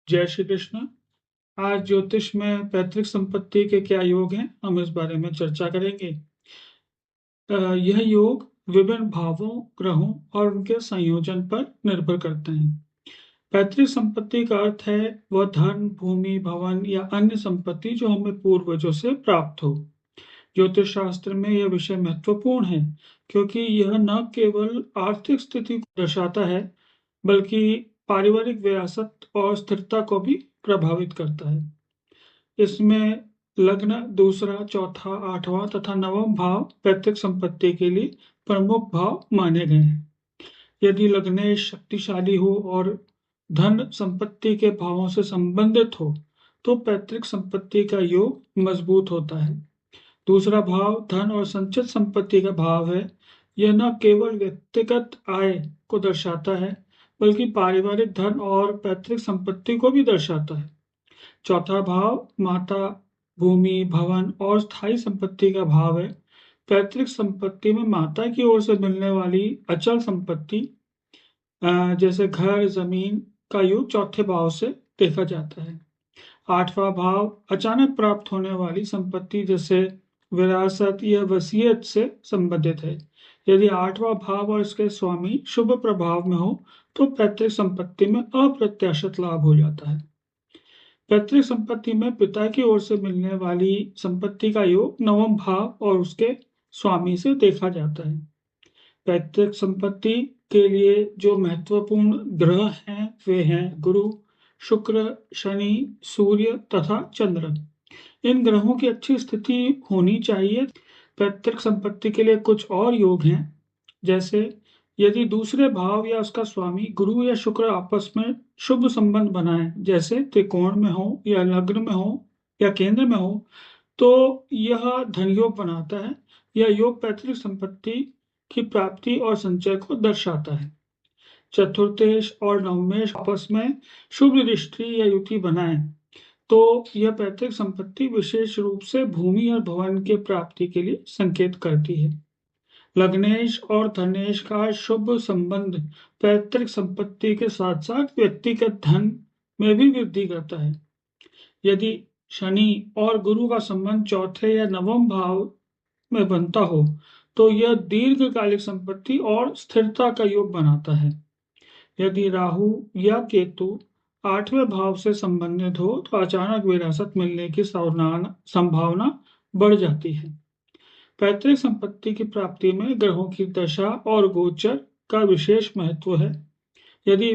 जय श्री कृष्ण। आज ज्योतिष में पैतृक संपत्ति के क्या योग हैं, हम इस बारे में चर्चा करेंगे। यह योग विभिन्न भावों, ग्रहों और उनके संयोजन पर निर्भर करते हैं। पैतृक संपत्ति का अर्थ है वह धन, भूमि, भवन या अन्य संपत्ति जो हमें पूर्वजों से प्राप्त हो। ज्योतिष शास्त्र में यह विषय महत्वपूर्ण है क्योंकि यह न केवल आर्थिक स्थिति को दर्शाता है बल्कि पारिवारिक विरासत और स्थिरता को भी प्रभावित करता है। इसमें लग्न, दूसरा, चौथा, आठवां तथा नवम भाव पैतृक संपत्ति के लिए प्रमुख भाव माने गए हैं। यदि लग्नेश शक्तिशाली हो और धन संपत्ति के भावों से संबंधित हो तो पैतृक संपत्ति का योग मजबूत होता है। दूसरा भाव धन और संचित संपत्ति का भाव है। यह न केवल व्यक्तिगत आय को दर्शाता है बल्कि पारिवारिक धन और पैतृक संपत्ति को भी दर्शाता है। चौथा भाव माता, भूमि, भवन और स्थायी संपत्ति का भाव है। पैतृक संपत्ति में माता की ओर से मिलने वाली अचल संपत्ति जैसे घर, जमीन का योग चौथे भाव से देखा जाता है। आठवां भाव अचानक प्राप्त होने वाली संपत्ति जैसे विरासत या वसीयत से संबंधित है। यदि आठवां भाव और इसके स्वामी शुभ प्रभाव में हो तो पैतृक संपत्ति में अप्रत्याशित लाभ हो जाता है। पैतृक संपत्ति में पिता की ओर से मिलने वाली संपत्ति का योग नवम भाव और उसके स्वामी से देखा जाता है। पैतृक संपत्ति के लिए जो महत्वपूर्ण ग्रह हैं वे हैं गुरु, शुक्र, शनि, सूर्य तथा चंद्र। इन ग्रहों की अच्छी स्थिति होनी चाहिए। पैतृक संपत्ति के लिए कुछ और योग हैं, जैसे यदि दूसरे भाव या उसका स्वामी गुरु या शुक्र आपस में शुभ संबंध बनाए, जैसे त्रिकोण में हो या लग्न में हो या केंद्र में हो, तो यह धन योग बनाता है। यह योग पैतृक संपत्ति की प्राप्ति और संचय को दर्शाता है। चतुर्थेश और नवमेश आपस में शुभ दृष्टि या युति बनाए तो यह पैतृक संपत्ति विशेष रूप से भूमि और भवन के प्राप्ति के लिए संकेत करती है। लग्नेश और धनेश का शुभ संबंध पैतृक संपत्ति के साथ साथ व्यक्तिगत धन में भी वृद्धि करता है। यदि शनि और गुरु का संबंध चौथे या नवम भाव में बनता हो तो यह दीर्घकालिक संपत्ति और स्थिरता का योग बनाता है। यदि राहु या केतु आठवें भाव से संबंधित हो तो अचानक विरासत मिलने की संभावना बढ़ जाती है। पैतृक संपत्ति की प्राप्ति में ग्रहों की दशा और गोचर का विशेष महत्व है। यदि